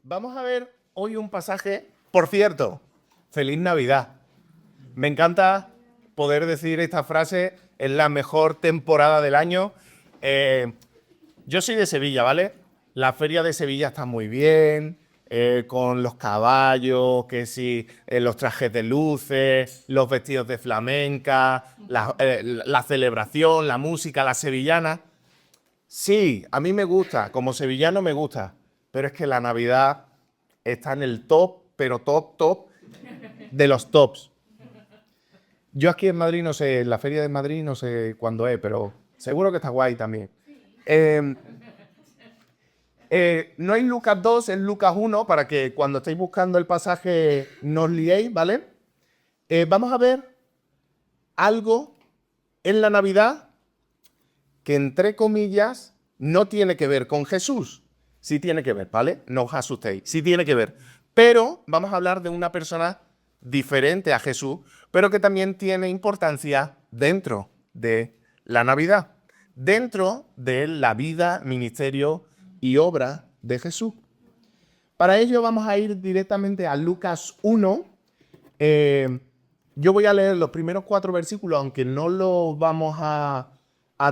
Vamos a ver hoy un pasaje, por cierto, feliz Navidad. Me encanta poder decir esta frase en la mejor temporada del año. Yo soy de Sevilla, ¿vale? La feria de Sevilla está muy bien, con los caballos, que sí, los trajes de luces, los vestidos de flamenca, la celebración, la música, la sevillana. Sí, a mí me gusta, como sevillano me gusta, pero es que la Navidad está en el top, pero top de los tops. Yo aquí en Madrid, no sé, en la Feria de Madrid no sé cuándo es, pero seguro que está guay también. Eh, no es Lucas 2, es Lucas 1, para que cuando estéis buscando el pasaje no os liéis, ¿vale? Vamos a ver algo en la Navidad que, entre comillas, no tiene que ver con Jesús. Sí tiene que ver, ¿vale? No os asustéis, sí tiene que ver. Pero vamos a hablar de una persona diferente a Jesús, pero que también tiene importancia dentro de la Navidad, dentro de la vida, ministerio y obra de Jesús. Para ello vamos a ir directamente a Lucas 1. Yo voy a leer los primeros 4 versículos, aunque no los vamos a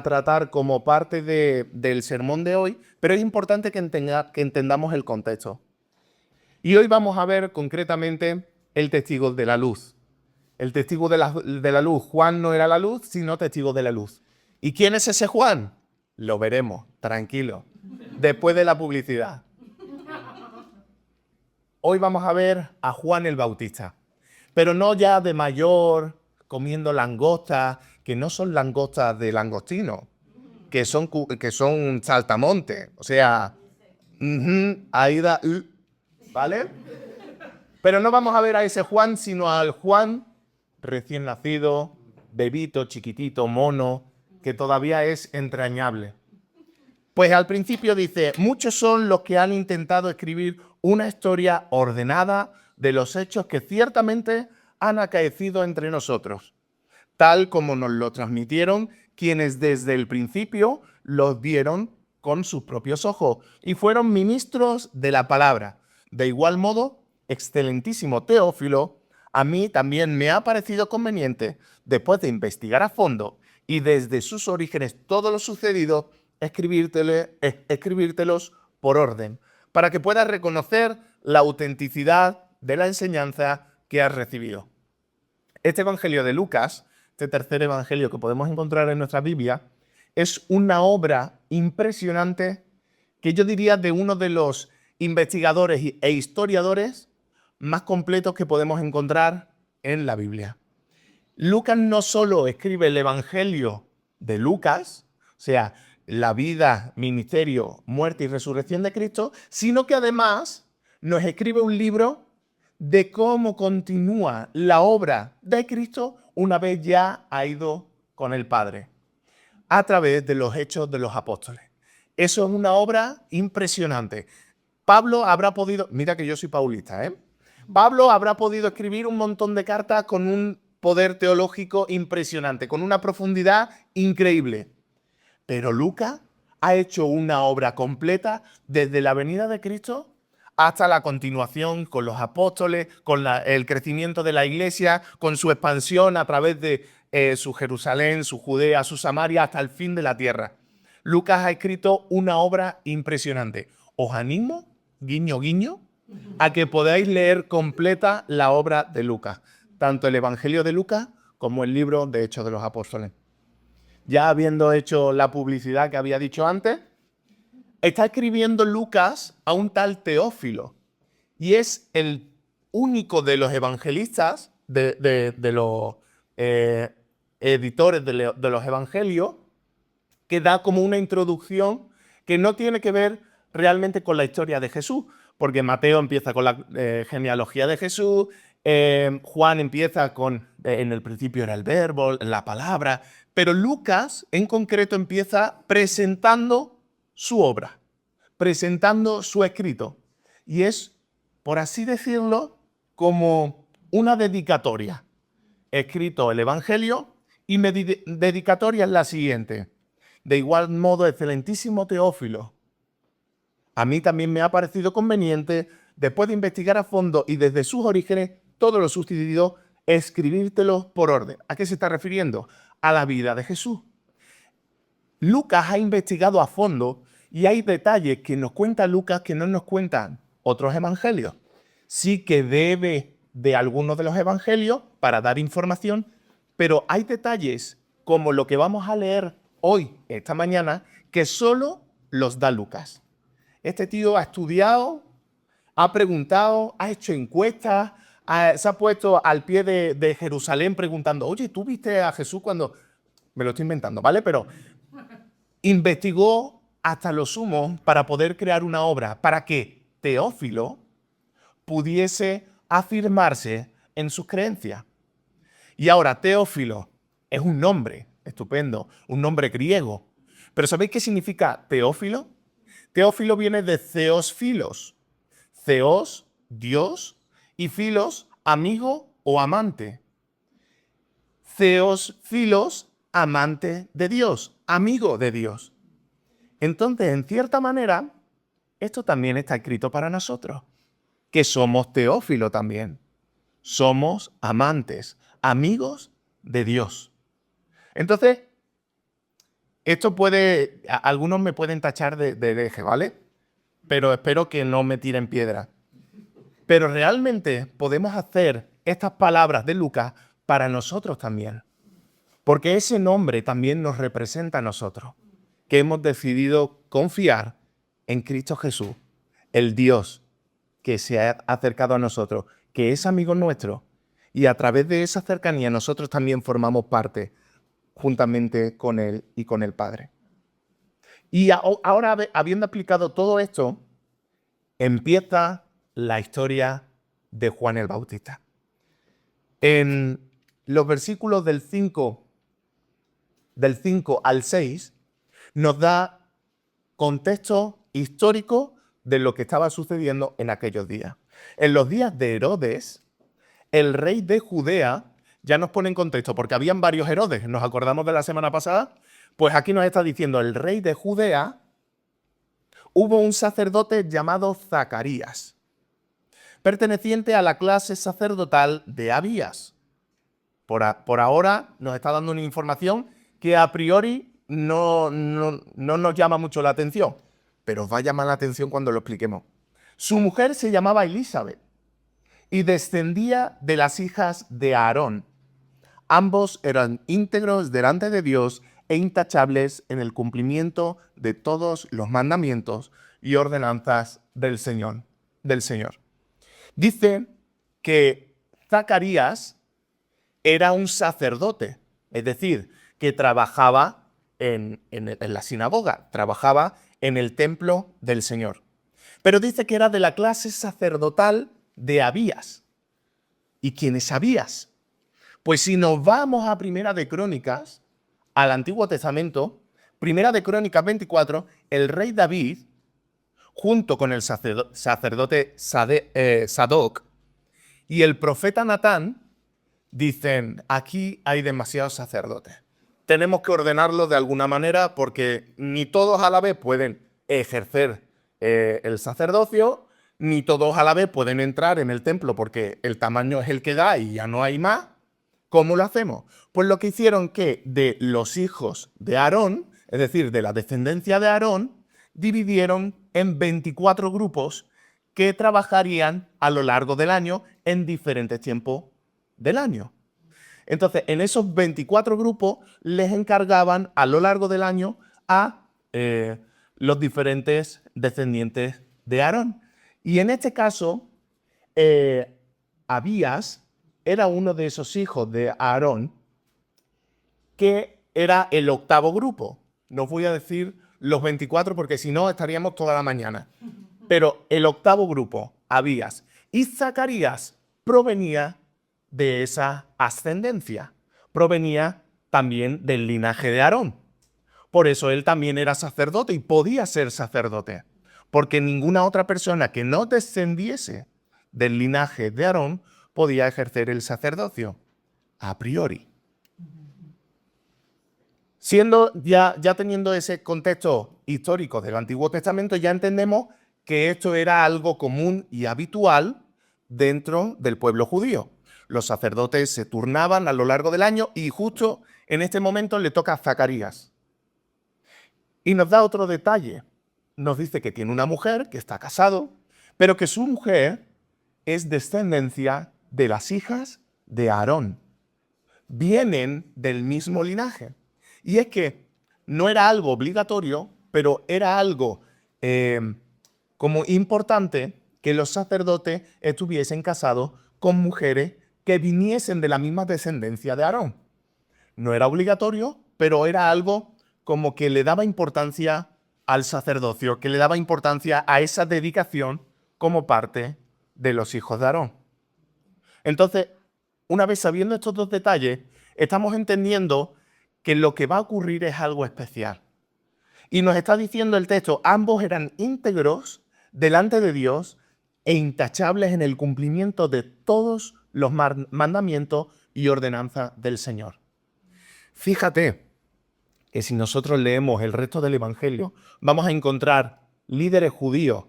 tratar como parte del sermón de hoy, pero es importante que entendamos el contexto. Y hoy vamos a ver concretamente el testigo de la luz. El testigo de la luz. Juan no era la luz, sino testigo de la luz. ¿Y quién es ese Juan? Lo veremos, tranquilo, después de la publicidad. Hoy vamos a ver a Juan el Bautista, pero no ya de mayor, comiendo langostas, que no son langostas de langostino, que son saltamontes, o sea, Aida, ¿vale? Pero no vamos a ver a ese Juan, sino al Juan recién nacido, bebito, chiquitito, mono, que todavía es entrañable. Pues al principio dice, muchos son los que han intentado escribir una historia ordenada de los hechos que ciertamente han acaecido entre nosotros, tal como nos lo transmitieron quienes desde el principio los vieron con sus propios ojos y fueron ministros de la palabra. De igual modo, excelentísimo Teófilo, a mí también me ha parecido conveniente, después de investigar a fondo y desde sus orígenes todo lo sucedido, escribírtelos por orden, para que puedas reconocer la autenticidad de la enseñanza que has recibido. Este Evangelio de Lucas, este tercer Evangelio que podemos encontrar en nuestra Biblia, es una obra impresionante que yo diría de uno de los investigadores e historiadores más completos que podemos encontrar en la Biblia. Lucas no solo escribe el Evangelio de Lucas, o sea, la vida, ministerio, muerte y resurrección de Cristo, sino que además nos escribe un libro de cómo continúa la obra de Cristo una vez ya ha ido con el Padre, a través de los hechos de los apóstoles. Eso es una obra impresionante. Pablo habrá podido, mira que yo soy paulista, Pablo habrá podido escribir un montón de cartas con un poder teológico impresionante, con una profundidad increíble. Pero Lucas ha hecho una obra completa desde la venida de Cristo hasta la continuación con los apóstoles, con el crecimiento de la iglesia, con su expansión a través de su Jerusalén, su Judea, su Samaria, hasta el fin de la tierra. Lucas ha escrito una obra impresionante. Os animo, guiño, guiño, a que podáis leer completa la obra de Lucas, tanto el Evangelio de Lucas como el libro de Hechos de los Apóstoles. Ya habiendo hecho la publicidad que había dicho antes, está escribiendo Lucas a un tal Teófilo y es el único de los evangelistas, de los editores de los evangelios, que da como una introducción que no tiene que ver realmente con la historia de Jesús, porque Mateo empieza con la genealogía de Jesús, Juan empieza con, en el principio era el verbo, la palabra, pero Lucas en concreto empieza presentando su obra, presentando su escrito. Y es, por así decirlo, como una dedicatoria. He escrito el Evangelio y mi dedicatoria es la siguiente. De igual modo, excelentísimo Teófilo, a mí también me ha parecido conveniente, después de investigar a fondo y desde sus orígenes, todo lo sucedido, escribírtelo por orden. ¿A qué se está refiriendo? A la vida de Jesús. Lucas ha investigado a fondo y hay detalles que nos cuenta Lucas que no nos cuentan otros evangelios. Sí que debe de algunos de los evangelios para dar información, pero hay detalles como lo que vamos a leer hoy, esta mañana, que solo los da Lucas. Este tío ha estudiado, ha preguntado, ha hecho encuestas, se ha puesto al pie de Jerusalén preguntando, oye, ¿tú viste a Jesús cuando...? Me lo estoy inventando, ¿vale? Pero investigó hasta lo sumo para poder crear una obra, para que Teófilo pudiese afirmarse en sus creencias. Y ahora Teófilo es un nombre estupendo, un nombre griego. Pero ¿sabéis qué significa Teófilo? Teófilo viene de Theos Filos. Theos, Dios, y Filos, amigo o amante. Theos Filos, amante de Dios, amigo de Dios. Entonces, en cierta manera, esto también está escrito para nosotros, que somos Teófilo también. Somos amantes, amigos de Dios. Entonces, esto puede, algunos me pueden tachar de hereje, ¿vale? Pero espero que no me tiren piedra. Pero realmente podemos hacer estas palabras de Lucas para nosotros también. Porque ese nombre también nos representa a nosotros, que hemos decidido confiar en Cristo Jesús, el Dios que se ha acercado a nosotros, que es amigo nuestro, y a través de esa cercanía nosotros también formamos parte juntamente con Él y con el Padre. Y ahora, habiendo explicado todo esto, empieza la historia de Juan el Bautista. En los versículos del 5 al 6, nos da contexto histórico de lo que estaba sucediendo en aquellos días. En los días de Herodes, el rey de Judea, ya nos pone en contexto, porque habían varios Herodes, ¿nos acordamos de la semana pasada? Pues aquí nos está diciendo el rey de Judea, hubo un sacerdote llamado Zacarías, perteneciente a la clase sacerdotal de Abías. Por ahora nos está dando una información que a priori no nos llama mucho la atención, pero os va a llamar la atención cuando lo expliquemos. Su mujer se llamaba Elizabeth y descendía de las hijas de Aarón. Ambos eran íntegros delante de Dios e intachables en el cumplimiento de todos los mandamientos y ordenanzas del Señor. Dice que Zacarías era un sacerdote, es decir, que trabajaba en la sinagoga, trabajaba en el templo del Señor. Pero dice que era de la clase sacerdotal de Abías. ¿Y quién es Abías? Pues si nos vamos a Primera de Crónicas, al Antiguo Testamento, Primera de Crónicas 24, el rey David, junto con el sacerdote Sadoc y el profeta Natán, dicen, aquí hay demasiados sacerdotes. Tenemos que ordenarlos de alguna manera porque ni todos a la vez pueden ejercer el sacerdocio, ni todos a la vez pueden entrar en el templo porque el tamaño es el que da y ya no hay más. ¿Cómo lo hacemos? Pues lo que hicieron que de los hijos de Aarón, es decir, de la descendencia de Aarón, dividieron en 24 grupos que trabajarían a lo largo del año en diferentes tiempos del año. Entonces, en esos 24 grupos les encargaban a lo largo del año a los diferentes descendientes de Aarón. Y en este caso, Abías era uno de esos hijos de Aarón que era el octavo grupo. No os voy a decir los 24 porque si no estaríamos toda la mañana. Pero el octavo grupo, Abías. Y Zacarías provenía de esa ascendencia. Provenía también del linaje de Aarón. Por eso él también era sacerdote y podía ser sacerdote. Porque ninguna otra persona que no descendiese del linaje de Aarón podía ejercer el sacerdocio, a priori. Ya teniendo ese contexto histórico del Antiguo Testamento, ya entendemos que esto era algo común y habitual dentro del pueblo judío. Los sacerdotes se turnaban a lo largo del año y justo en este momento le toca a Zacarías. Y nos da otro detalle. Nos dice que tiene una mujer, que está casado, pero que su mujer es descendencia de las hijas de Aarón. Vienen del mismo linaje. Y es que no era algo obligatorio, pero era algo como importante que los sacerdotes estuviesen casados con mujeres que viniesen de la misma descendencia de Aarón. No era obligatorio, pero era algo como que le daba importancia al sacerdocio, que le daba importancia a esa dedicación como parte de los hijos de Aarón. Entonces, una vez sabiendo estos dos detalles, estamos entendiendo que lo que va a ocurrir es algo especial. Y nos está diciendo el texto, ambos eran íntegros delante de Dios e intachables en el cumplimiento de todos los mandamientos y ordenanzas del Señor. Fíjate que si nosotros leemos el resto del Evangelio, vamos a encontrar líderes judíos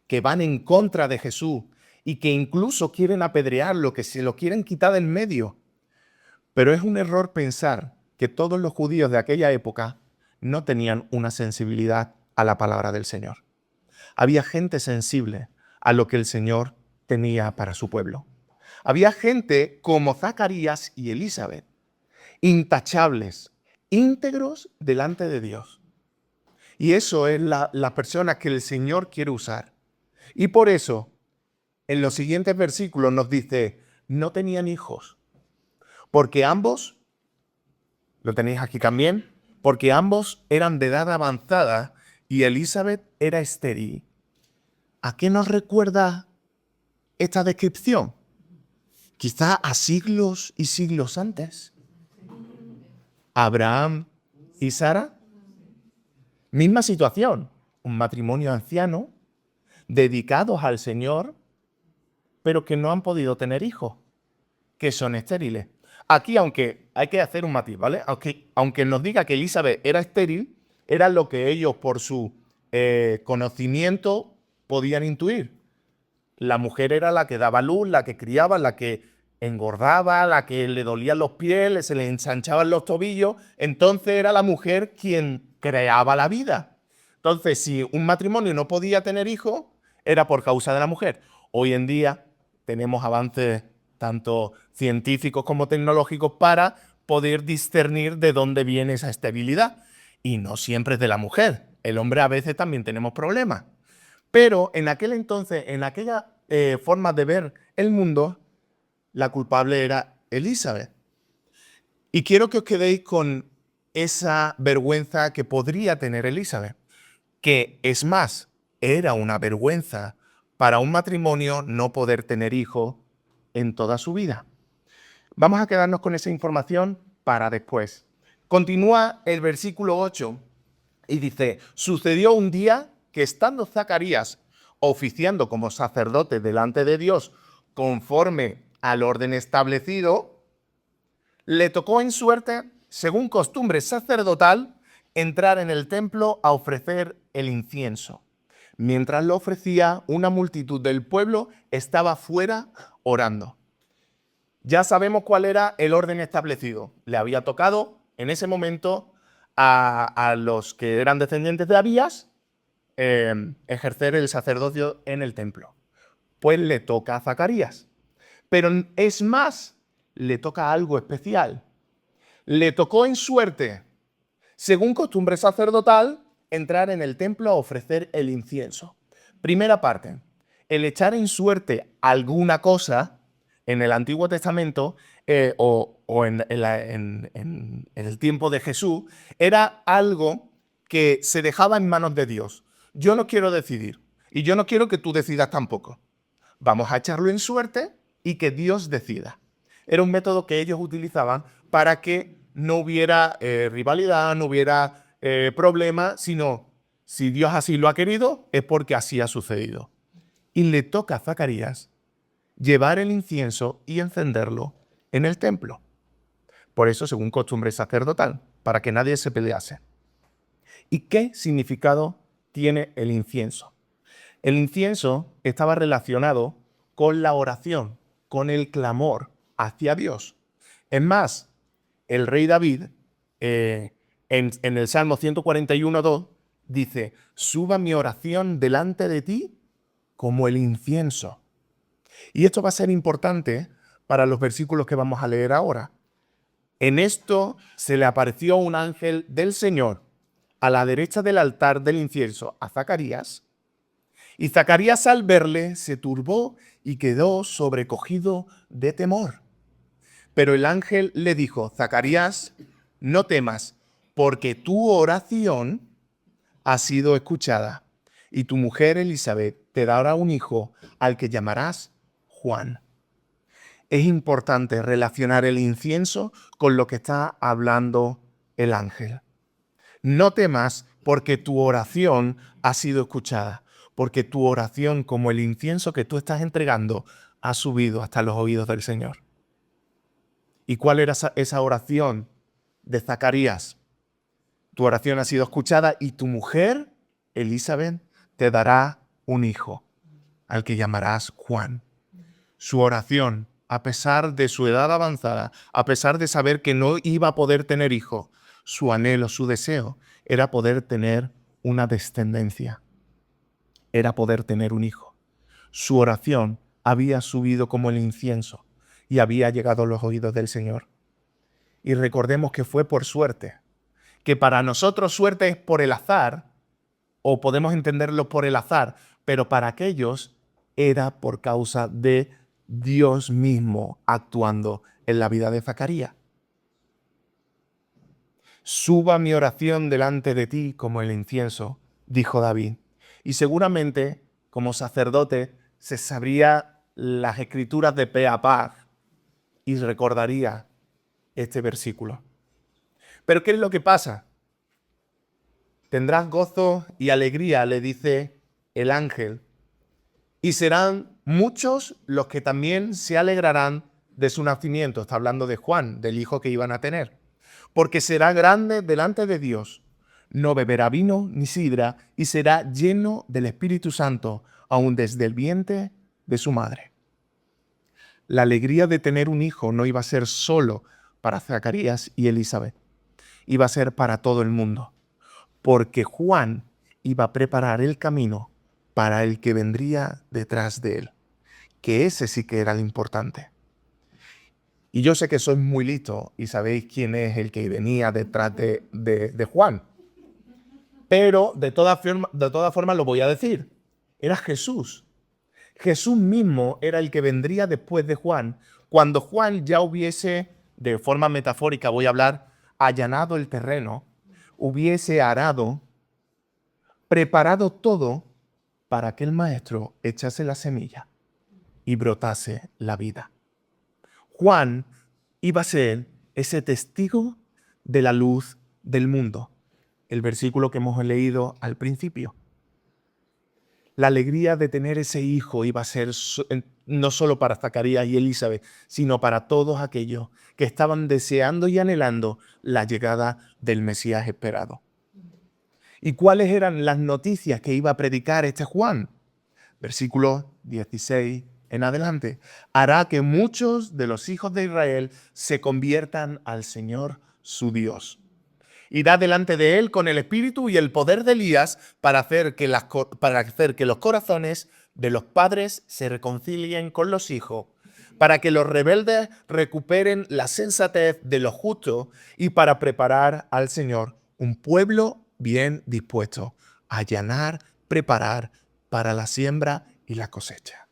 que van en contra de Jesús y que incluso quieren apedrearlo, que se lo quieren quitar del medio. Pero es un error pensar que todos los judíos de aquella época no tenían una sensibilidad a la palabra del Señor. Había gente sensible a lo que el Señor tenía para su pueblo. Había gente como Zacarías y Elizabeth, intachables, íntegros delante de Dios. Y eso es la persona que el Señor quiere usar. Y por eso, en los siguientes versículos nos dice, no tenían hijos, porque ambos, lo tenéis aquí también, porque ambos eran de edad avanzada y Elizabeth era estéril. ¿A qué nos recuerda esta descripción? Quizá a siglos y siglos antes. Abraham y Sara, misma situación, un matrimonio anciano, dedicados al Señor, pero que no han podido tener hijos, que son estériles. Aquí, aunque hay que hacer un matiz, ¿vale? Aunque nos diga que Elizabeth era estéril, era lo que ellos por su conocimiento podían intuir. La mujer era la que daba luz, la que criaba, la que engordaba, la que le dolían los pies, se le ensanchaban los tobillos. Entonces era la mujer quien creaba la vida. Entonces, si un matrimonio no podía tener hijos, era por causa de la mujer. Hoy en día tenemos avances tanto científicos como tecnológicos para poder discernir de dónde viene esa estabilidad. Y no siempre es de la mujer. El hombre a veces también tenemos problemas. Pero en aquel entonces, en aquella forma de ver el mundo, la culpable era Elizabeth. Y quiero que os quedéis con esa vergüenza que podría tener Elizabeth, que es más, era una vergüenza para un matrimonio no poder tener hijos en toda su vida. Vamos a quedarnos con esa información para después. Continúa el versículo 8 y dice, sucedió un día que estando Zacarías oficiando como sacerdote delante de Dios conforme al orden establecido, le tocó en suerte, según costumbre sacerdotal, entrar en el templo a ofrecer el incienso. Mientras lo ofrecía, una multitud del pueblo estaba fuera orando. Ya sabemos cuál era el orden establecido. Le había tocado en ese momento a los que eran descendientes de Abías ejercer el sacerdocio en el templo. Pues le toca a Zacarías. Pero es más, le toca algo especial. Le tocó en suerte, según costumbre sacerdotal, entrar en el templo a ofrecer el incienso. Primera parte, el echar en suerte alguna cosa en el Antiguo Testamento o en el tiempo de Jesús era algo que se dejaba en manos de Dios. Yo no quiero decidir y yo no quiero que tú decidas tampoco. Vamos a echarlo en suerte y que Dios decida. Era un método que ellos utilizaban para que no hubiera rivalidad, no hubiera problema, sino si Dios así lo ha querido, es porque así ha sucedido. Y le toca a Zacarías llevar el incienso y encenderlo en el templo. Por eso, según costumbre sacerdotal, para que nadie se pelease. ¿Y qué significado tiene el incienso? El incienso estaba relacionado con la oración, con el clamor hacia Dios. Es más, el rey David, en el Salmo 141:2, dice: suba mi oración delante de ti como el incienso. Y esto va a ser importante para los versículos que vamos a leer ahora. En esto se le apareció un ángel del Señor a la derecha del altar del incienso a Zacarías, y Zacarías al verle se turbó y quedó sobrecogido de temor. Pero el ángel le dijo: Zacarías, no temas, porque tu oración ha sido escuchada, y tu mujer Elizabeth te dará un hijo al que llamarás Juan. Es importante relacionar el incienso con lo que está hablando el ángel. No temas, porque tu oración ha sido escuchada, porque tu oración, como el incienso que tú estás entregando, ha subido hasta los oídos del Señor. ¿Y cuál era esa oración de Zacarías? Tu oración ha sido escuchada y tu mujer, Elizabeth, te dará un hijo, al que llamarás Juan. Su oración, a pesar de su edad avanzada, a pesar de saber que no iba a poder tener hijo, su anhelo, su deseo, era poder tener una descendencia, era poder tener un hijo. Su oración había subido como el incienso y había llegado a los oídos del Señor. Y recordemos que fue por suerte, que para nosotros suerte es por el azar, o podemos entenderlo por el azar, pero para aquellos era por causa de Dios mismo actuando en la vida de Zacarías. Suba mi oración delante de ti como el incienso, dijo David. Y seguramente, como sacerdote, se sabría las escrituras de pe a pa y recordaría este versículo. Pero ¿qué es lo que pasa? Tendrás gozo y alegría, le dice el ángel, y serán muchos los que también se alegrarán de su nacimiento. Está hablando de Juan, del hijo que iban a tener. Porque será grande delante de Dios. No beberá vino ni sidra y será lleno del Espíritu Santo, aun desde el vientre de su madre. La alegría de tener un hijo no iba a ser solo para Zacarías y Elizabeth. Iba a ser para todo el mundo. Porque Juan iba a preparar el camino para el que vendría detrás de él. Que ese sí que era lo importante. Y yo sé que sois muy listos y sabéis quién es el que venía detrás de Juan. Pero de todas formas lo voy a decir. Era Jesús. Jesús mismo era el que vendría después de Juan, cuando Juan ya hubiese, de forma metafórica voy a hablar, allanado el terreno, hubiese arado, preparado todo para que el maestro echase la semilla y brotase la vida. Juan iba a ser ese testigo de la luz del mundo. El versículo que hemos leído al principio. La alegría de tener ese hijo iba a ser no solo para Zacarías y Elizabeth, sino para todos aquellos que estaban deseando y anhelando la llegada del Mesías esperado. ¿Y cuáles eran las noticias que iba a predicar este Juan? Versículo 16 en adelante. Hará que muchos de los hijos de Israel se conviertan al Señor su Dios. Irá delante de él con el espíritu y el poder de Elías para hacer que los corazones de los padres se reconcilien con los hijos, para que los rebeldes recuperen la sensatez de los justos y para preparar al Señor un pueblo bien dispuesto a allanar, preparar para la siembra y la cosecha.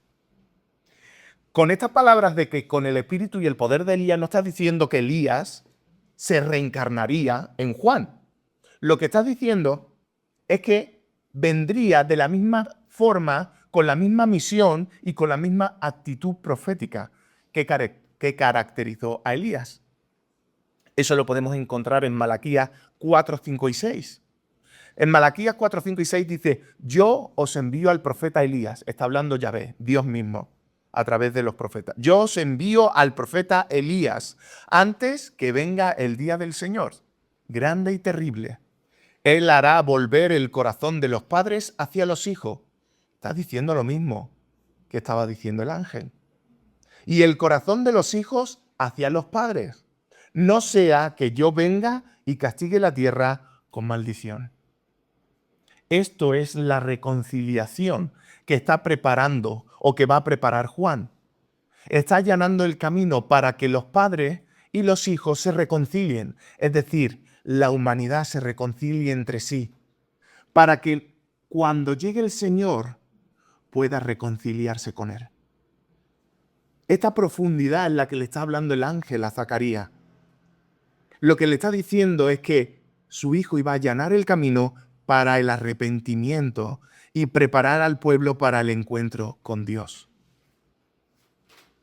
Con estas palabras de que con el espíritu y el poder de Elías no está diciendo que Elías se reencarnaría en Juan. Lo que está diciendo es que vendría de la misma forma, con la misma misión y con la misma actitud profética que caracterizó a Elías. Eso lo podemos encontrar en Malaquías 4, 5 y 6. En Malaquías 4, 5 y 6 dice: yo os envío al profeta Elías. Está hablando Yahvé, Dios mismo, a través de los profetas. Yo os envío al profeta Elías antes que venga el día del Señor, grande y terrible. Él hará volver el corazón de los padres hacia los hijos, Está diciendo lo mismo que estaba diciendo el ángel. Y el corazón de los hijos hacia los padres. No sea que yo venga y castigue la tierra con maldición. Esto es la reconciliación que está preparando o que va a preparar Juan. Está allanando el camino para que los padres y los hijos se reconcilien, es decir, la humanidad se reconcilie entre sí, para que cuando llegue el Señor pueda reconciliarse con Él. Esta profundidad en la que le está hablando el ángel a Zacarías, lo que le está diciendo es que su hijo iba a allanar el camino para el arrepentimiento y preparar al pueblo para el encuentro con Dios.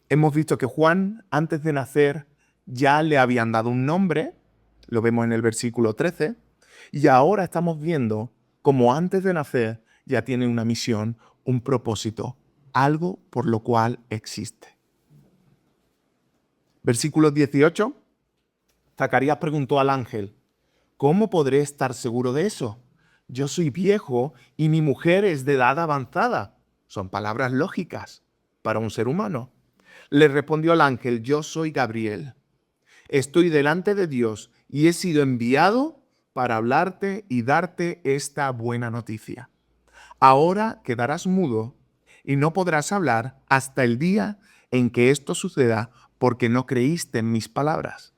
Hemos visto que Juan, antes de nacer, ya le habían dado un nombre, lo vemos en el versículo 13, y ahora estamos viendo cómo antes de nacer ya tiene una misión, un propósito, algo por lo cual existe. Versículo 18, Zacarías preguntó al ángel, ¿cómo podré estar seguro de eso? Yo soy viejo y mi mujer es de edad avanzada. Son palabras lógicas para un ser humano. Le respondió el ángel, yo soy Gabriel. Estoy delante de Dios y he sido enviado para hablarte y darte esta buena noticia. Ahora quedarás mudo y no podrás hablar hasta el día en que esto suceda porque no creíste en mis palabras,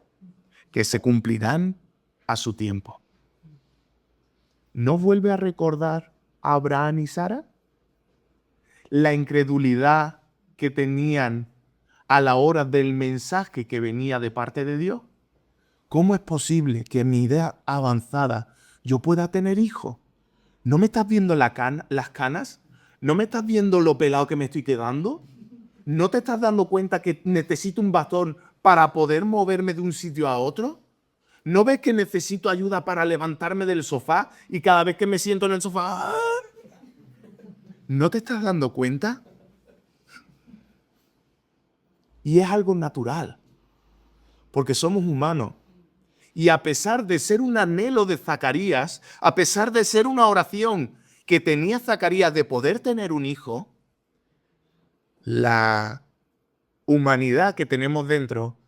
que se cumplirán a su tiempo. ¿No vuelve a recordar a Abraham y Sara? La incredulidad que tenían a la hora del mensaje que venía de parte de Dios. ¿Cómo es posible que en mi edad avanzada yo pueda tener hijos? ¿No me estás viendo las canas? ¿No me estás viendo lo pelado que me estoy quedando? ¿No te estás dando cuenta que necesito un bastón para poder moverme de un sitio a otro? ¿No ves que necesito ayuda para levantarme del sofá y cada vez que me siento en el sofá... ¡ah! ¿No te estás dando cuenta? Y es algo natural, porque somos humanos. Y a pesar de ser un anhelo de Zacarías, a pesar de ser una oración que tenía Zacarías de poder tener un hijo, la humanidad que tenemos dentro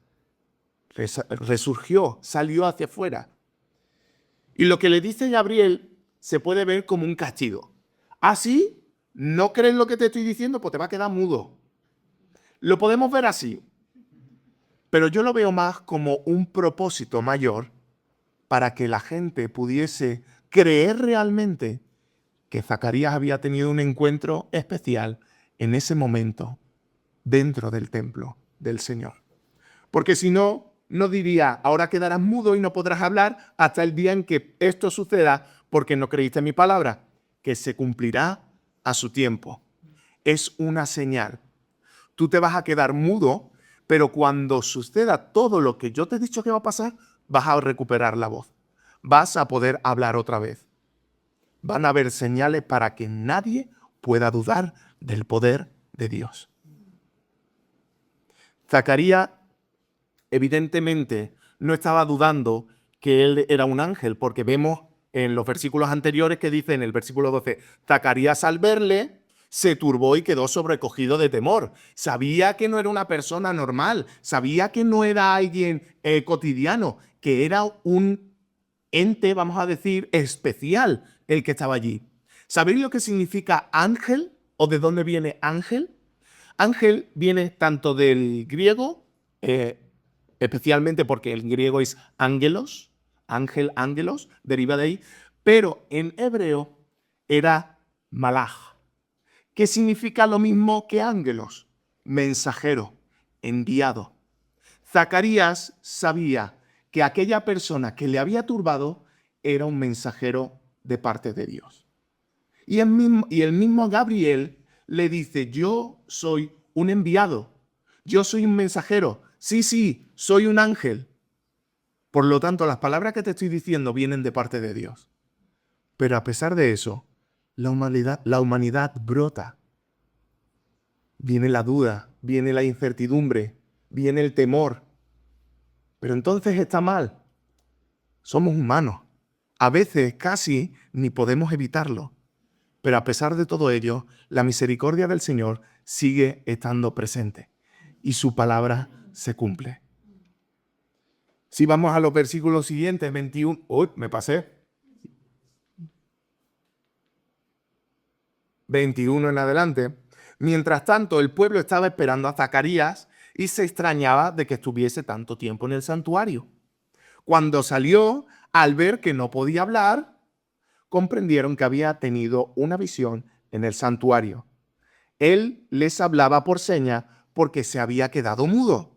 resurgió, salió hacia afuera. Y lo que le dice Gabriel se puede ver como un castigo. ¿Ah, sí? ¿No crees lo que te estoy diciendo? Pues te va a quedar mudo. Lo podemos ver así. Pero yo lo veo más como un propósito mayor para que la gente pudiese creer realmente que Zacarías había tenido un encuentro especial en ese momento dentro del templo del Señor. Porque si no, no diría, ahora quedarás mudo y no podrás hablar hasta el día en que esto suceda porque no creíste en mi palabra, que se cumplirá a su tiempo. Es una señal. Tú te vas a quedar mudo, pero cuando suceda todo lo que yo te he dicho que va a pasar, vas a recuperar la voz. Vas a poder hablar otra vez. Van a haber señales para que nadie pueda dudar del poder de Dios. Zacarías evidentemente no estaba dudando que él era un ángel, porque vemos en los versículos anteriores que dice en el versículo 12, Zacarías al verle se turbó y quedó sobrecogido de temor. Sabía que no era una persona normal, sabía que no era alguien cotidiano, que era un ente, vamos a decir, especial el que estaba allí. ¿Sabéis lo que significa ángel o de dónde viene ángel? Ángel viene tanto del griego, especialmente porque el griego es ángelos, ángel, ángelos, deriva de ahí, pero en hebreo era malaj, que significa lo mismo que ángelos, mensajero, enviado. Zacarías sabía que aquella persona que le había turbado era un mensajero de parte de Dios. Y el mismo Gabriel le dice, yo soy un enviado, yo soy un mensajero, sí, soy un ángel. Por lo tanto, las palabras que te estoy diciendo vienen de parte de Dios. Pero a pesar de eso, la humanidad brota. Viene la duda, viene la incertidumbre, viene el temor. Pero entonces está mal. Somos humanos. A veces casi ni podemos evitarlo. Pero a pesar de todo ello, la misericordia del Señor sigue estando presente y su palabra se cumple. Si vamos a los versículos siguientes, 21, uy, me pasé. 21 en adelante. Mientras tanto, el pueblo estaba esperando a Zacarías y se extrañaba de que estuviese tanto tiempo en el santuario. Cuando salió, al ver que no podía hablar, comprendieron que había tenido una visión en el santuario. Él les hablaba por seña porque se había quedado mudo.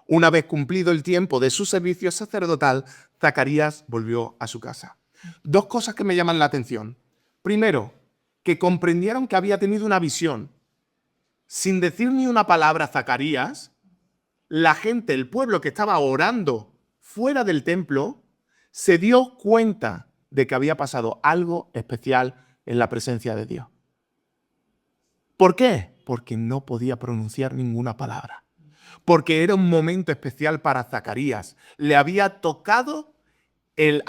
Una vez cumplido el tiempo de su servicio sacerdotal, Zacarías volvió a su casa. Dos cosas que me llaman la atención. Primero, que comprendieron que había tenido una visión. Sin decir ni una palabra Zacarías, la gente, el pueblo que estaba orando fuera del templo, se dio cuenta de que había pasado algo especial en la presencia de Dios. ¿Por qué? Porque no podía pronunciar ninguna palabra. Porque era un momento especial para Zacarías. Le había tocado el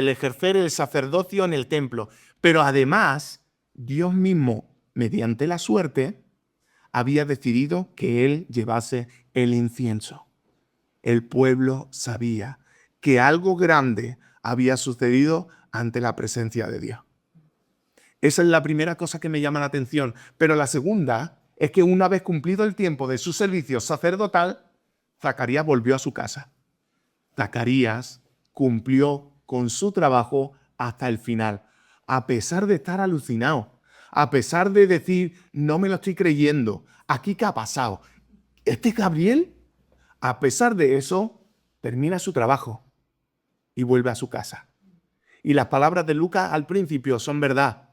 ejercer el sacerdocio en el templo. Pero además, Dios mismo, mediante la suerte, había decidido que él llevase el incienso. El pueblo sabía que algo grande había sucedido ante la presencia de Dios. Esa es la primera cosa que me llama la atención. Pero la segunda es que una vez cumplido el tiempo de su servicio sacerdotal, Zacarías volvió a su casa. Zacarías cumplió con su trabajo hasta el final, a pesar de estar alucinado, a pesar de decir, no me lo estoy creyendo, ¿aquí qué ha pasado? ¿Este Gabriel? A pesar de eso, termina su trabajo y vuelve a su casa. Y las palabras de Lucas al principio son verdad,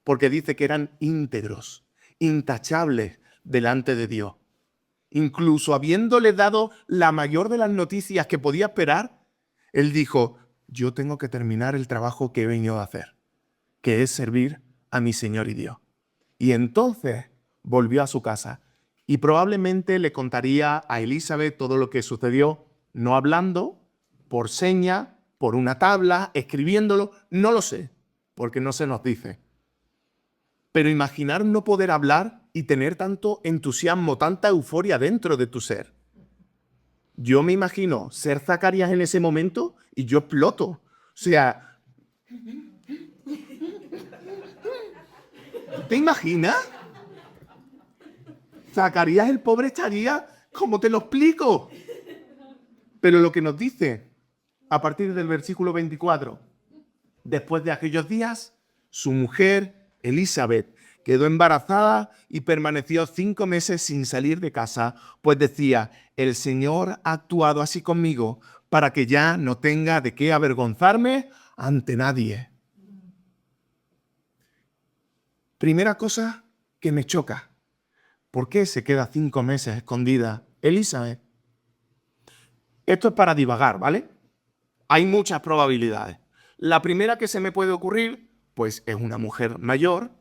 porque dice que eran íntegros, intachables delante de Dios. Incluso habiéndole dado la mayor de las noticias que podía esperar, él dijo, yo tengo que terminar el trabajo que he venido a hacer, que es servir a mi Señor y Dios. Y entonces volvió a su casa y probablemente le contaría a Elizabeth todo lo que sucedió, no hablando, por seña, por una tabla, escribiéndolo, no lo sé, porque no se nos dice. Pero imaginar no poder hablar y tener tanto entusiasmo, tanta euforia dentro de tu ser. Yo me imagino ser Zacarías en ese momento y yo exploto. O sea, ¿te imaginas? Zacarías el pobre estaría, ¿cómo te lo explico? Pero lo que nos dice a partir del versículo 24, después de aquellos días, su mujer Elizabeth quedó embarazada y permaneció 5 meses sin salir de casa, pues decía, el Señor ha actuado así conmigo para que ya no tenga de qué avergonzarme ante nadie. Primera cosa que me choca. ¿Por qué se queda 5 meses escondida Elizabeth? Esto es para divagar, ¿vale? Hay muchas probabilidades. La primera que se me puede ocurrir, pues es una mujer mayor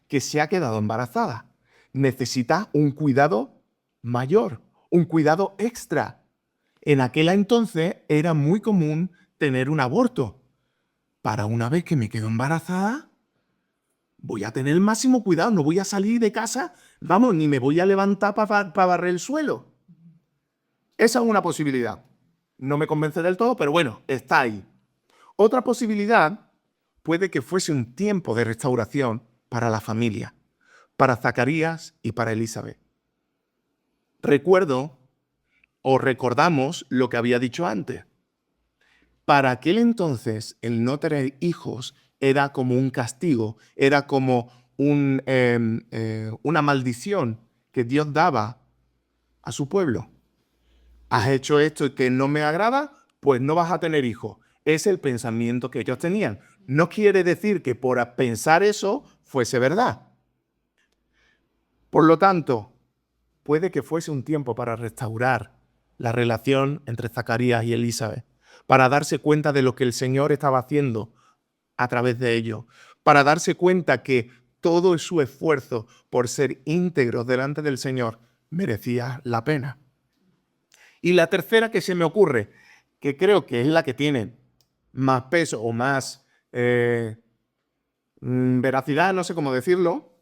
que se ha quedado embarazada. Necesita un cuidado mayor, un cuidado extra. En aquel entonces era muy común tener un aborto. Para una vez que me quedo embarazada, voy a tener el máximo cuidado, no voy a salir de casa, vamos, ni me voy a levantar para barrer el suelo. Esa es una posibilidad. No me convence del todo, pero bueno, está ahí. Otra posibilidad puede que fuese un tiempo de restauración para la familia, para Zacarías y para Elizabeth. Recuerdo o recordamos lo que había dicho antes. Para aquel entonces, el no tener hijos era como un castigo, era como una maldición que Dios daba a su pueblo. ¿Has hecho esto que no me agrada? Pues no vas a tener hijos. Es el pensamiento que ellos tenían. No quiere decir que por pensar eso fuese verdad. Por lo tanto, puede que fuese un tiempo para restaurar la relación entre Zacarías y Elizabeth, para darse cuenta de lo que el Señor estaba haciendo a través de ellos, para darse cuenta que todo su esfuerzo por ser íntegros delante del Señor merecía la pena. Y la tercera que se me ocurre, que creo que es la que tiene más peso o más, veracidad, no sé cómo decirlo,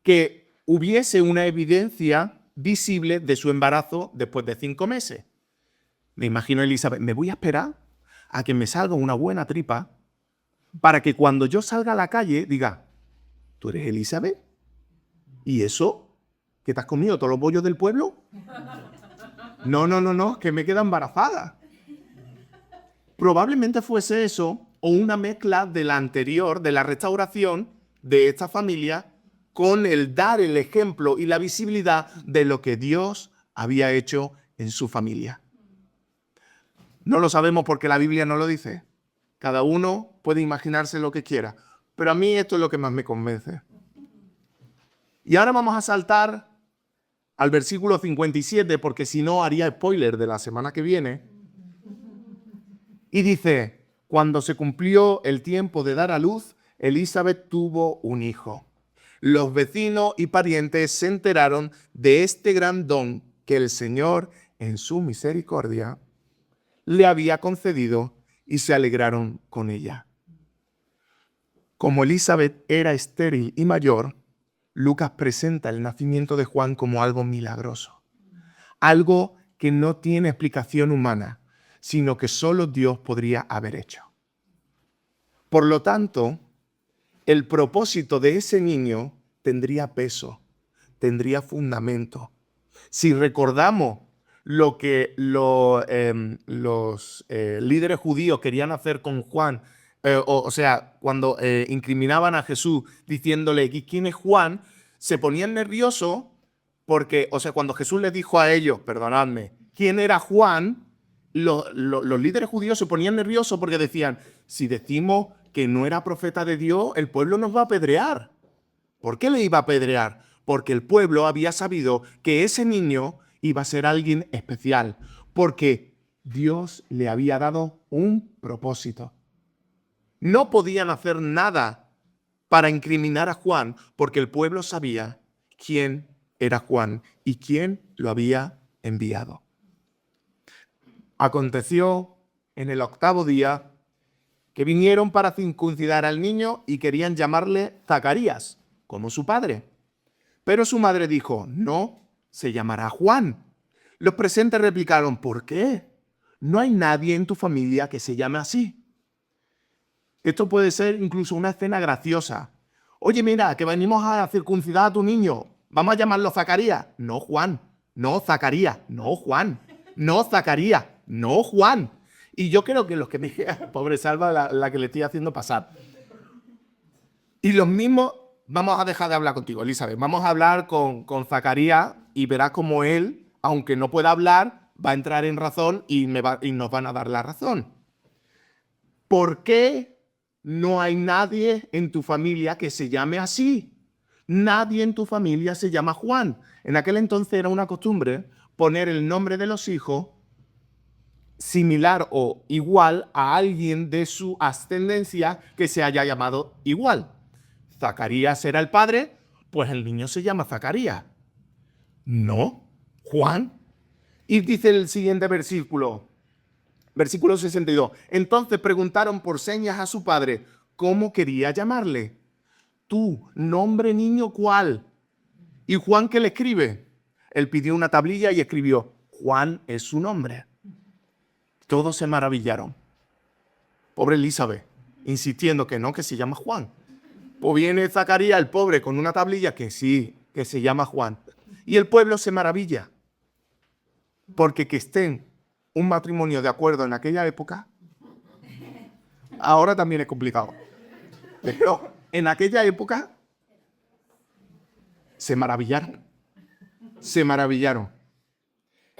que hubiese una evidencia visible de su embarazo después de 5 meses. Me imagino a Elizabeth, me voy a esperar a que me salga una buena tripa para que cuando yo salga a la calle diga, ¿tú eres Elizabeth? ¿Y eso? ¿Que te has comido todos los bollos del pueblo? No, que me queda embarazada. Probablemente fuese eso o una mezcla de la anterior, de la restauración de esta familia, con el dar el ejemplo y la visibilidad de lo que Dios había hecho en su familia. No lo sabemos porque la Biblia no lo dice. Cada uno puede imaginarse lo que quiera, pero a mí esto es lo que más me convence. Y ahora vamos a saltar al versículo 57, porque si no haría spoiler de la semana que viene. Y dice, cuando se cumplió el tiempo de dar a luz, Elizabeth tuvo un hijo. Los vecinos y parientes se enteraron de este gran don que el Señor, en su misericordia, le había concedido y se alegraron con ella. Como Elizabeth era estéril y mayor, Lucas presenta el nacimiento de Juan como algo milagroso, algo que no tiene explicación humana, sino que solo Dios podría haber hecho. Por lo tanto, el propósito de ese niño tendría peso, tendría fundamento. Si recordamos lo que los líderes judíos querían hacer con Juan, o sea, cuando incriminaban a Jesús diciéndole ¿quién es Juan?, se ponían nerviosos porque, o sea, cuando Jesús les dijo a ellos, perdonadme, ¿quién era Juan?, los líderes judíos se ponían nerviosos porque decían, si decimos que no era profeta de Dios, el pueblo nos va a apedrear. ¿Por qué le iba a apedrear? Porque el pueblo había sabido que ese niño iba a ser alguien especial, porque Dios le había dado un propósito. No podían hacer nada para incriminar a Juan, porque el pueblo sabía quién era Juan y quién lo había enviado. Aconteció en el 8º día que vinieron para circuncidar al niño y querían llamarle Zacarías, como su padre. Pero su madre dijo, no, se llamará Juan. Los presentes replicaron, ¿por qué? No hay nadie en tu familia que se llame así. Esto puede ser incluso una escena graciosa. Oye, mira, que venimos a circuncidar a tu niño. ¿Vamos a llamarlo Zacarías? No, Juan. No, Zacarías. No, Juan. No, Zacarías. No, Juan. Y yo creo que los que me pobre Salva, la que le estoy haciendo pasar. Y los mismos, vamos a dejar de hablar contigo, Elizabeth. Vamos a hablar con Zacarías y verás cómo él, aunque no pueda hablar, va a entrar en razón y nos van a dar la razón. ¿Por qué no hay nadie en tu familia que se llame así? Nadie en tu familia se llama Juan. En aquel entonces era una costumbre poner el nombre de los hijos similar o igual a alguien de su ascendencia que se haya llamado igual. Zacarías era el padre, pues el niño se llama Zacarías. No, Juan. Y dice el siguiente versículo, versículo 62. Entonces preguntaron por señas a su padre cómo quería llamarle. Tú, nombre niño, ¿cuál? ¿Y Juan qué le escribe? Él pidió una tablilla y escribió, Juan es su nombre. Todos se maravillaron. Pobre Elizabeth, insistiendo que no, que se llama Juan. Pues viene Zacarías, el pobre, con una tablilla que sí, que se llama Juan. Y el pueblo se maravilla. Porque que estén un matrimonio de acuerdo en aquella época, ahora también es complicado. Pero en aquella época se maravillaron. Se maravillaron.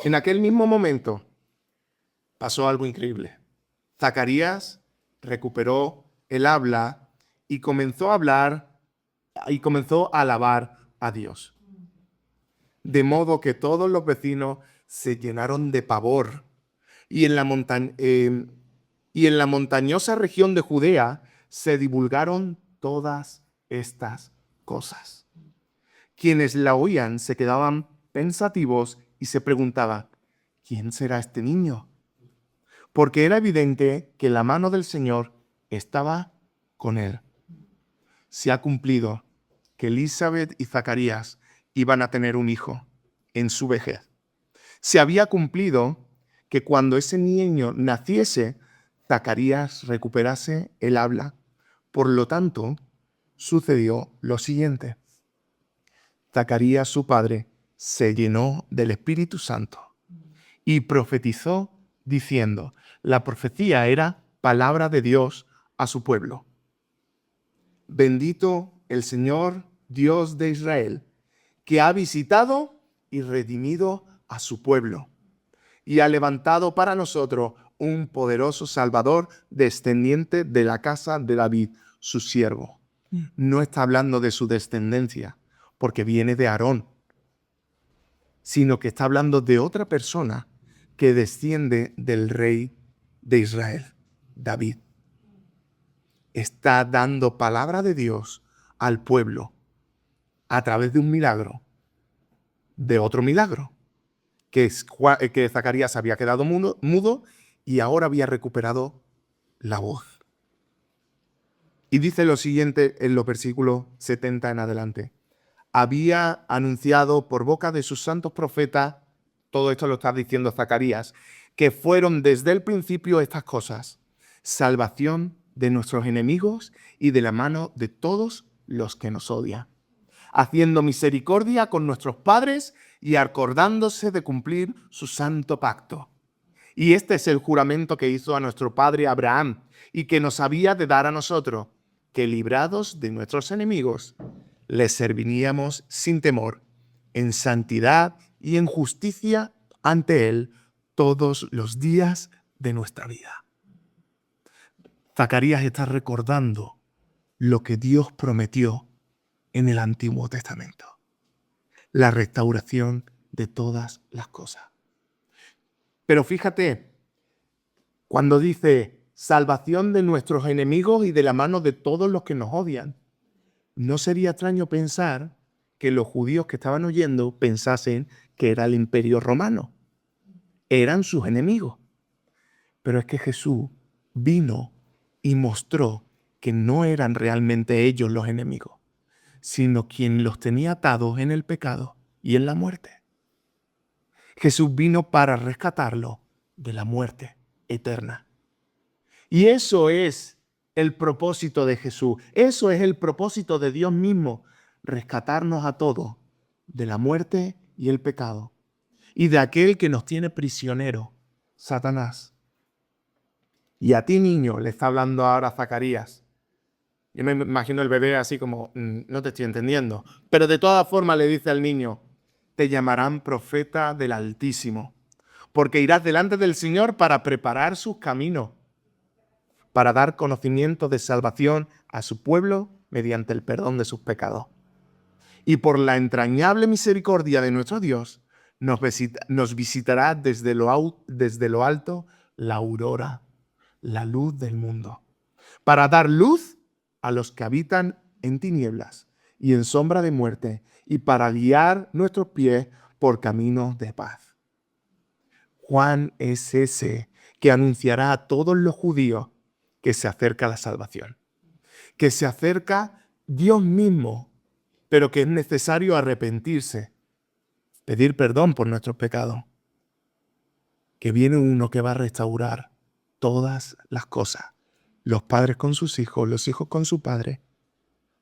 En aquel mismo momento pasó algo increíble. Zacarías recuperó el habla y comenzó a hablar y comenzó a alabar a Dios. De modo que todos los vecinos se llenaron de pavor. Y en la montañosa región de Judea se divulgaron todas estas cosas. Quienes la oían se quedaban pensativos y se preguntaban, ¿quién será este niño? Porque era evidente que la mano del Señor estaba con él. se ha cumplido que Elizabeth y Zacarías iban a tener un hijo en su vejez. Se había cumplido que cuando ese niño naciese, Zacarías recuperase el habla. Por lo tanto, sucedió lo siguiente. Zacarías, su padre, se llenó del Espíritu Santo y profetizó diciendo, la profecía era palabra de Dios a su pueblo. Bendito el Señor, Dios de Israel, que ha visitado y redimido a su pueblo y ha levantado para nosotros un poderoso Salvador descendiente de la casa de David, su siervo. No está hablando de su descendencia, porque viene de Aarón, sino que está hablando de otra persona que desciende del rey de Israel, David. Está dando palabra de Dios al pueblo a través de un milagro, de otro milagro, que Zacarías había quedado mudo y ahora había recuperado la voz. Y dice lo siguiente en los versículos 70 en adelante. Había anunciado por boca de sus santos profetas, todo esto lo está diciendo Zacarías, que fueron desde el principio estas cosas, salvación de nuestros enemigos y de la mano de todos los que nos odian, haciendo misericordia con nuestros padres y acordándose de cumplir su santo pacto. Y este es el juramento que hizo a nuestro padre Abraham y que nos había de dar a nosotros, que librados de nuestros enemigos, les serviríamos sin temor, en santidad y en justicia ante Él todos los días de nuestra vida. Zacarías está recordando lo que Dios prometió en el Antiguo Testamento, la restauración de todas las cosas. Pero fíjate, cuando dice salvación de nuestros enemigos y de la mano de todos los que nos odian, no sería extraño pensar que los judíos que estaban oyendo pensasen que era el Imperio Romano. Eran sus enemigos. Pero es que Jesús vino y mostró que no eran realmente ellos los enemigos, sino quien los tenía atados en el pecado y en la muerte. Jesús vino para rescatarlos de la muerte eterna. Y eso es el propósito de Jesús. Eso es el propósito de Dios mismo, rescatarnos a todos de la muerte y el pecado y de aquel que nos tiene prisioneros, Satanás. Y a ti, niño, le está hablando ahora Zacarías. Yo me imagino el bebé así como, no te estoy entendiendo. Pero de todas formas le dice al niño, te llamarán profeta del Altísimo, porque irás delante del Señor para preparar sus caminos, para dar conocimiento de salvación a su pueblo mediante el perdón de sus pecados. Y por la entrañable misericordia de nuestro Dios, nos visitará desde lo alto la aurora, la luz del mundo, para dar luz a los que habitan en tinieblas y en sombra de muerte, y para guiar nuestros pies por caminos de paz. Juan es ese que anunciará a todos los judíos que se acerca la salvación, que se acerca Dios mismo, pero que es necesario arrepentirse, pedir perdón por nuestros pecados, que viene uno que va a restaurar todas las cosas, los padres con sus hijos, los hijos con su padre,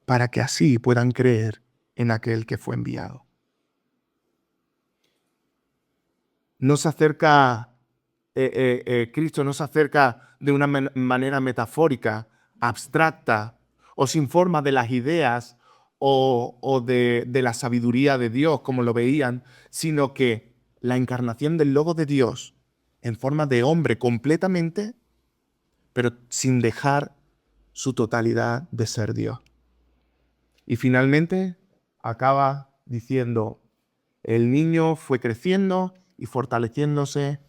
para que así puedan creer en aquel que fue enviado. No se acerca, Cristo no se acerca de una manera metafórica, abstracta, o sin forma de las ideas o de la sabiduría de Dios, como lo veían, sino que la encarnación del Logo de Dios en forma de hombre completamente, pero sin dejar su totalidad de ser Dios. Y finalmente acaba diciendo, el niño fue creciendo y fortaleciéndose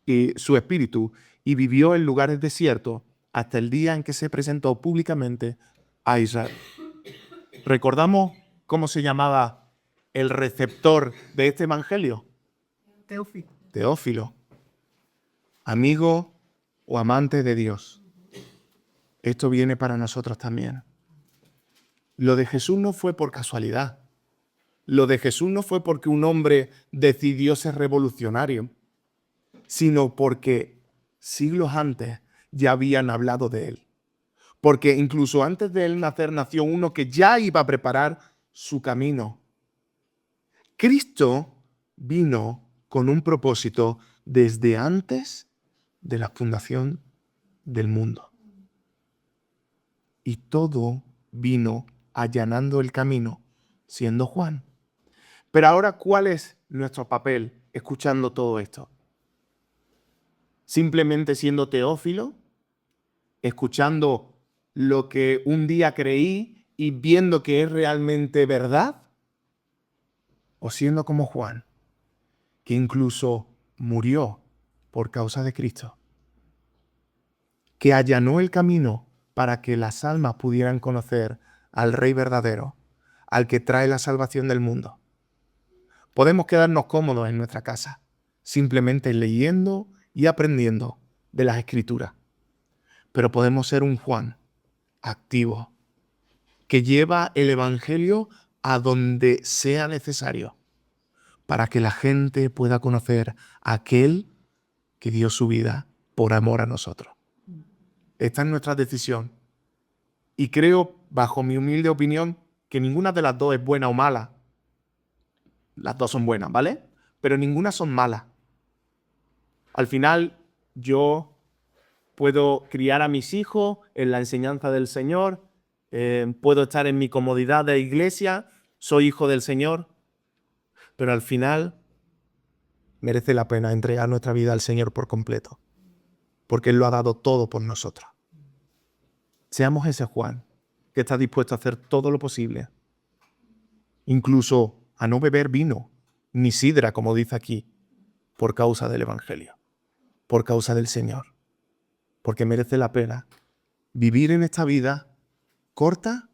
y su espíritu y vivió en lugares desiertos hasta el día en que se presentó públicamente a Israel. ¿Recordamos cómo se llamaba el receptor de este evangelio? Teófilo. Teófilo, amigo o amante de Dios. Esto viene para nosotros también. Lo de Jesús no fue por casualidad. Lo de Jesús no fue porque un hombre decidió ser revolucionario, sino porque siglos antes ya habían hablado de él. Porque incluso antes de él nacer nació uno que ya iba a preparar su camino. Cristo vino con un propósito desde antes de la fundación del mundo. Y todo vino allanando el camino, siendo Juan. Pero ahora, ¿cuál es nuestro papel escuchando todo esto? ¿Simplemente siendo Teófilo? ¿Escuchando lo que un día creí y viendo que es realmente verdad? ¿O siendo como Juan, que incluso murió por causa de Cristo, que allanó el camino para que las almas pudieran conocer al Rey verdadero, al que trae la salvación del mundo? Podemos quedarnos cómodos en nuestra casa, simplemente leyendo y aprendiendo de las Escrituras. Pero podemos ser un Juan activo, que lleva el Evangelio a donde sea necesario, para que la gente pueda conocer a aquel que dio su vida por amor a nosotros. Esta es nuestra decisión. Y creo, bajo mi humilde opinión, que ninguna de las dos es buena o mala. Las dos son buenas, ¿vale? Pero ninguna son malas. Al final, yo puedo criar a mis hijos en la enseñanza del Señor, puedo estar en mi comodidad de iglesia, soy hijo del Señor, pero al final merece la pena entregar nuestra vida al Señor por completo, porque Él lo ha dado todo por nosotros. Seamos ese Juan que está dispuesto a hacer todo lo posible, incluso a no beber vino, ni sidra, como dice aquí, por causa del Evangelio, por causa del Señor, porque merece la pena vivir en esta vida corta,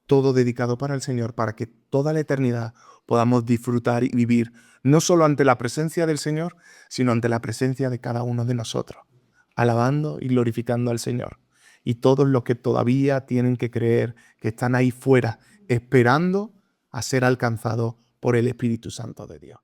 todo dedicado para el Señor, para que toda la eternidad podamos disfrutar y vivir, no solo ante la presencia del Señor, sino ante la presencia de cada uno de nosotros, alabando y glorificando al Señor. Y todos los que todavía tienen que creer, que están ahí fuera, esperando a ser alcanzados por el Espíritu Santo de Dios.